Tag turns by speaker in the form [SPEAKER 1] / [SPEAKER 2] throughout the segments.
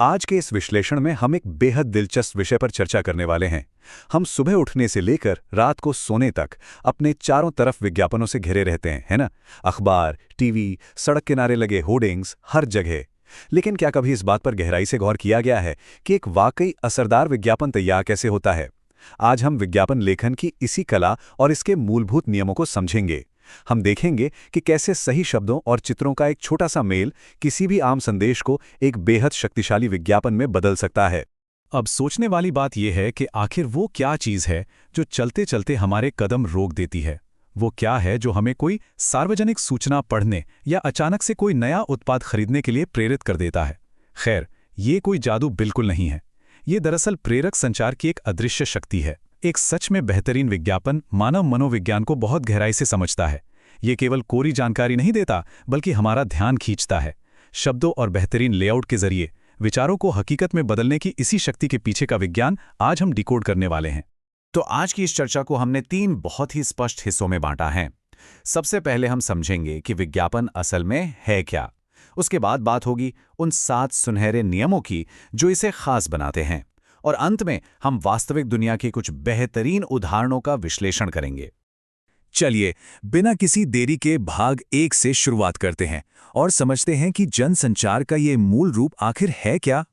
[SPEAKER 1] आज के इस विश्लेषण में हम एक बेहद दिलचस्प विषय पर चर्चा करने वाले हैं। हम सुबह उठने से लेकर रात को सोने तक अपने चारों तरफ विज्ञापनों से घिरे रहते हैं, है ना? अखबार, टीवी, सड़क किनारे लगे होर्डिंग्स, हर जगह। लेकिन क्या कभी इस बात पर गहराई से गौर किया गया है कि एक वाकई असरदार विज्ञापन तैयार कैसे होता है? आज हम विज्ञापन लेखन की इसी कला और इसके मूलभूत नियमों को समझेंगे। हम देखेंगे कि कैसे सही शब्दों और चित्रों का एक छोटा सा मेल किसी भी आम संदेश को एक बेहद शक्तिशाली विज्ञापन में बदल सकता है।
[SPEAKER 2] अब सोचने वाली बात यह है कि आखिर वो क्या चीज़ है जो चलते चलते हमारे कदम रोक देती है। वो क्या है जो हमें कोई सार्वजनिक सूचना पढ़ने या अचानक से कोई नया उत्पाद खरीदने के लिए प्रेरित कर देता है। खैर, ये कोई जादू बिल्कुल नहीं है। ये दरअसल प्रेरक संचार की एक अदृश्य शक्ति है। एक सच में बेहतरीन विज्ञापन मानव मनोविज्ञान को बहुत गहराई से समझता है। ये केवल कोरी जानकारी नहीं देता, बल्कि हमारा ध्यान खींचता है। शब्दों और बेहतरीन लेआउट के जरिए विचारों को हकीकत में बदलने की इसी शक्ति के पीछे का विज्ञान आज हम डिकोड करने वाले हैं।
[SPEAKER 3] तो आज की इस चर्चा को हमने 3 बहुत ही स्पष्ट हिस्सों में बांटा है। सबसे पहले हम समझेंगे कि विज्ञापन असल में है क्या। उसके बाद बात होगी उन 7 सुनहरे नियमों की जो इसे खास बनाते हैं। और अंत में हम वास्तविक दुनिया के कुछ बेहतरीन उदाहरणों का विश्लेषण करेंगे।
[SPEAKER 2] चलिए, बिना किसी देरी के भाग 1 से शुरुआत करते हैं और समझते हैं कि जनसंचार का ये मूल रूप आखिर है क्या।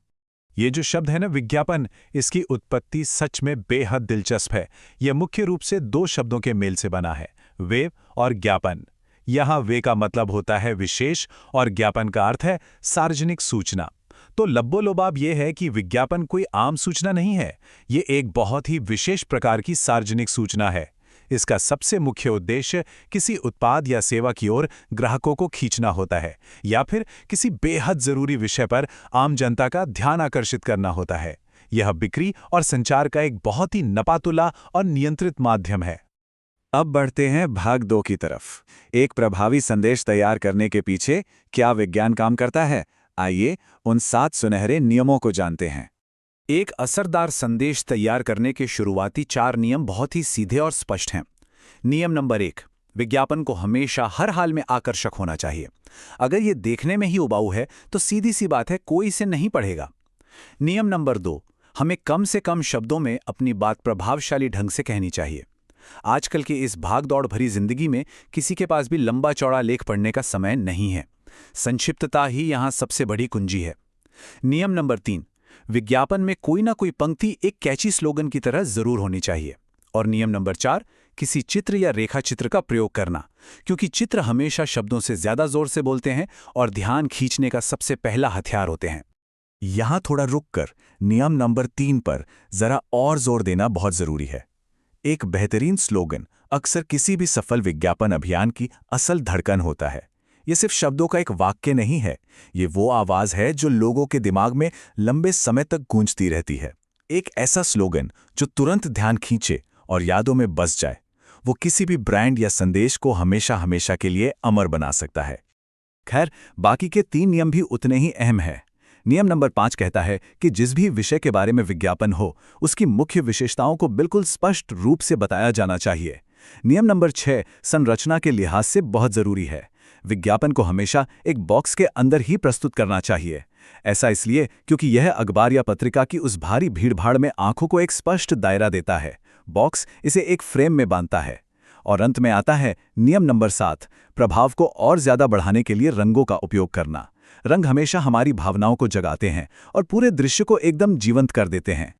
[SPEAKER 1] ये जो शब्द है ना विज्ञापन, इसकी उत्पत्ति सच में बेहद दिलचस्प है। यह मुख्य रूप से 2 शब्दों के मेल से बना है, वे और ज्ञापन। यहाँ वे का मतलब होता है विशेष और ज्ञापन का अर्थ है सार्वजनिक सूचना। तो लब्बो-लुबाब ये है कि विज्ञापन कोई आम सूचना नहीं है, ये एक बहुत ही विशेष प्रकार की सार्वजनिक सूचना है। इसका सबसे मुख्य उद्देश्य किसी उत्पाद या सेवा की ओर ग्राहकों को खींचना होता है, या फिर किसी बेहद जरूरी विषय पर आम जनता का ध्यान आकर्षित करना होता है। यह बिक्री और संचार का एक बहुत ही नपातुला और नियंत्रित माध्यम है।
[SPEAKER 3] अब बढ़ते हैं भाग 2 की तरफ। एक प्रभावी संदेश तैयार करने के पीछे क्या विज्ञान काम करता है? आइए उन 7 सुनहरे नियमों को जानते हैं। एक असरदार संदेश तैयार करने के शुरुआती 4 नियम बहुत ही सीधे और स्पष्ट हैं। नियम नंबर 1, विज्ञापन को हमेशा हर हाल में आकर्षक होना चाहिए। अगर ये देखने में ही उबाऊ है तो सीधी सी बात है, कोई इसे नहीं पढ़ेगा। नियम नंबर 2, हमें कम से कम शब्दों में अपनी बात प्रभावशाली ढंग से कहनी चाहिए। आजकल की इस भाग-दौड़ भरी जिंदगी में किसी के पास भी लंबा चौड़ा लेख पढ़ने का समय नहीं है। संक्षिप्तता ही यहां सबसे बड़ी कुंजी है। नियम नंबर 3, विज्ञापन में कोई ना कोई पंक्ति एक कैची स्लोगन की तरह जरूर होनी चाहिए। और नियम नंबर 4, किसी चित्र या रेखा चित्र का प्रयोग करना, क्योंकि चित्र हमेशा शब्दों से ज्यादा जोर से बोलते हैं और ध्यान खींचने का सबसे पहला हथियार होते हैं।
[SPEAKER 2] यहां थोड़ा रुककर नियम नंबर 3 पर जरा और जोर देना बहुत जरूरी है। एक बेहतरीन स्लोगन अक्सर किसी भी सफल विज्ञापन अभियान की असल धड़कन होता है। ये सिर्फ शब्दों का एक वाक्य नहीं है, ये वो आवाज है जो लोगों के दिमाग में लंबे समय तक गूंजती रहती है। एक ऐसा स्लोगन जो तुरंत ध्यान खींचे और यादों में बस जाए, वो किसी भी ब्रांड या संदेश को हमेशा हमेशा के लिए अमर बना सकता है। खैर, बाकी के 3 नियम भी उतने ही अहम हैं। नियम नंबर 5 कहता है कि जिस भी विषय के बारे में विज्ञापन हो, उसकी मुख्य विशेषताओं को बिल्कुल स्पष्ट रूप से बताया जाना चाहिए। नियम नंबर 6 संरचना के लिहाज से बहुत जरूरी है। विज्ञापन को हमेशा एक बॉक्स के अंदर ही प्रस्तुत करना चाहिए। ऐसा इसलिए क्योंकि यह अखबार या पत्रिका की उस भारी भीड़भाड़ में आंखों को एक स्पष्ट दायरा देता है। बॉक्स इसे एक फ्रेम में बांधता है। और अंत में आता है नियम नंबर 7, प्रभाव को और ज्यादा बढ़ाने के लिए रंगों का उपयोग करना। रंग हमेशा हमारी भावनाओं को जगाते हैं और पूरे दृश्य को एकदम जीवंत कर देते हैं।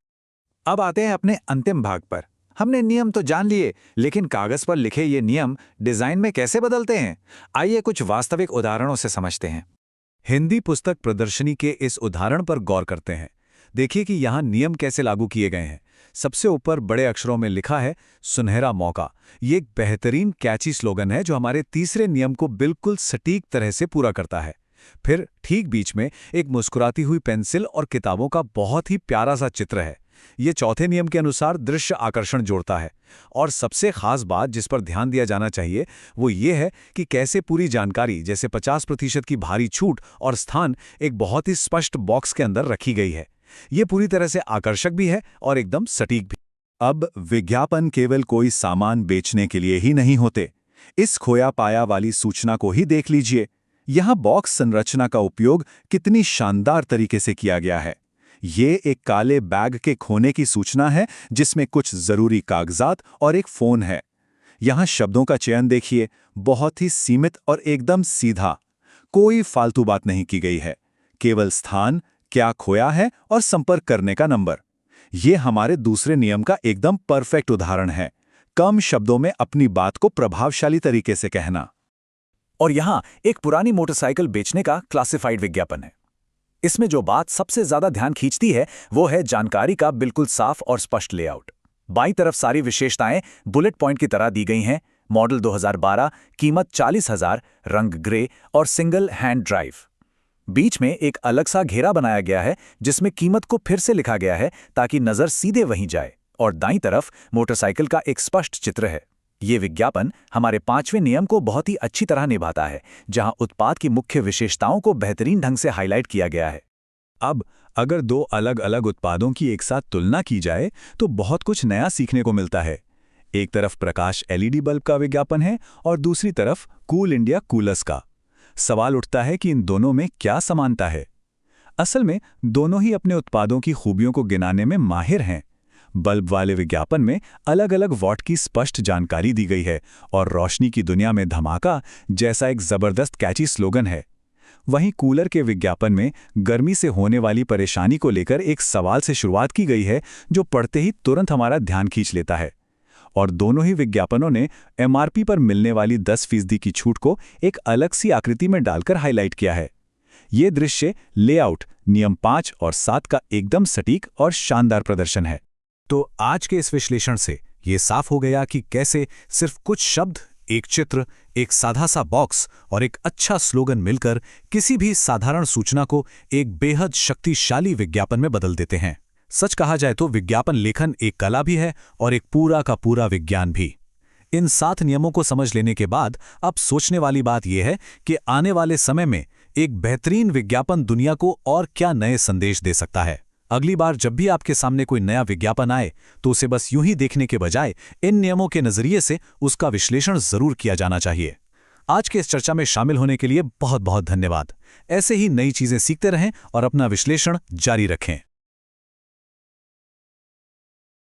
[SPEAKER 3] अब आते हैं अपने अंतिम भाग पर। हमने नियम तो जान लिए, लेकिन कागज पर लिखे ये नियम डिजाइन में कैसे बदलते हैं? आइए कुछ वास्तविक उदाहरणों से समझते हैं।
[SPEAKER 1] हिंदी पुस्तक प्रदर्शनी के इस उदाहरण पर गौर करते हैं। देखिए कि यहाँ नियम कैसे लागू किए गए हैं। सबसे ऊपर बड़े अक्षरों में लिखा है सुनहरा मौका। ये एक बेहतरीन कैची स्लोगन है जो हमारे तीसरे नियम को बिल्कुल सटीक तरह से पूरा करता है। फिर ठीक बीच में एक मुस्कुराती हुई पेंसिल और किताबों का बहुत ही प्यारा सा चित्र है। ये चौथे नियम के अनुसार दृश्य आकर्षण जोड़ता है। और सबसे खास बात जिस पर ध्यान दिया जाना चाहिए वो ये है कि कैसे पूरी जानकारी, जैसे 50% की भारी छूट और स्थान, एक बहुत ही स्पष्ट बॉक्स के अंदर रखी गई है। ये पूरी तरह से आकर्षक भी है और एकदम सटीक भी।
[SPEAKER 2] अब विज्ञापन केवल कोई सामान बेचने के लिए ही नहीं होते। इस खोया पाया वाली सूचना को ही देख लीजिए।
[SPEAKER 1] यहाँ बॉक्स संरचना का उपयोग कितनी शानदार तरीके से किया गया है। ये एक काले बैग के खोने की सूचना है जिसमें कुछ जरूरी कागजात और एक फोन है। यहाँ शब्दों का चयन देखिए, बहुत ही सीमित और एकदम सीधा। कोई फालतू बात नहीं की गई है, केवल स्थान, क्या खोया है और संपर्क करने का नंबर। ये हमारे दूसरे नियम का एकदम परफेक्ट उदाहरण है, कम शब्दों में अपनी बात को प्रभावशाली तरीके से कहना।
[SPEAKER 2] और यहाँ एक पुरानी मोटरसाइकिल बेचने का क्लासिफाइड विज्ञापन है। इसमें जो बात सबसे ज्यादा ध्यान खींचती है वो है जानकारी का बिल्कुल साफ और स्पष्ट लेआउट। बाईं तरफ सारी विशेषताएं बुलेट पॉइंट की तरह दी गई हैं। मॉडल 2012, कीमत 40,000, रंग ग्रे और सिंगल हैंड ड्राइव। बीच में एक अलग सा घेरा बनाया गया है जिसमें कीमत को फिर से लिखा गया है ताकि नजर सीधे वहीं जाए, और दाईं तरफ मोटरसाइकिल का एक स्पष्ट चित्र है। ये विज्ञापन हमारे 5वें नियम को बहुत ही अच्छी तरह निभाता है, जहां उत्पाद की मुख्य विशेषताओं को बेहतरीन ढंग से हाईलाइट किया गया है।
[SPEAKER 1] अब अगर दो अलग अलग उत्पादों की एक साथ तुलना की जाए तो बहुत कुछ नया सीखने को मिलता है। एक तरफ प्रकाश एलईडी बल्ब का विज्ञापन है और दूसरी तरफ कूल इंडिया कूलर्स का। सवाल उठता है कि इन दोनों में क्या समानता है। असल में दोनों ही अपने उत्पादों की खूबियों को गिनाने में माहिर हैं। बल्ब वाले विज्ञापन में अलग अलग वॉट की स्पष्ट जानकारी दी गई है और रोशनी की दुनिया में धमाका जैसा एक जबरदस्त कैची स्लोगन है। वहीं कूलर के विज्ञापन में गर्मी से होने वाली परेशानी को लेकर एक सवाल से शुरुआत की गई है जो पढ़ते ही तुरंत हमारा ध्यान खींच लेता है। और दोनों ही विज्ञापनों ने एमआरपी पर मिलने वाली 10% की छूट को एक अलग सी आकृति में डालकर हाईलाइट किया है। ये दृश्य लेआउट नियम 5 और 7 का एकदम सटीक और शानदार प्रदर्शन है। तो आज के इस विश्लेषण से ये साफ हो गया कि कैसे सिर्फ कुछ शब्द, एक चित्र, एक साधा सा बॉक्स और एक अच्छा स्लोगन मिलकर किसी भी साधारण सूचना को एक बेहद शक्तिशाली विज्ञापन में बदल देते हैं। सच कहा जाए तो विज्ञापन लेखन एक कला भी है और एक पूरा का पूरा विज्ञान भी। इन 7 नियमों को समझ लेने के बाद अब सोचने वाली बात यह है कि आने वाले समय में एक बेहतरीन विज्ञापन दुनिया को और क्या नए संदेश दे सकता है। अगली बार जब भी आपके सामने कोई नया विज्ञापन आए तो उसे बस यूं ही देखने के बजाय इन नियमों के नजरिए से उसका विश्लेषण जरूर किया जाना चाहिए। आज के इस चर्चा में शामिल होने के लिए बहुत बहुत धन्यवाद। ऐसे ही नई चीजें सीखते रहें और अपना विश्लेषण जारी रखें।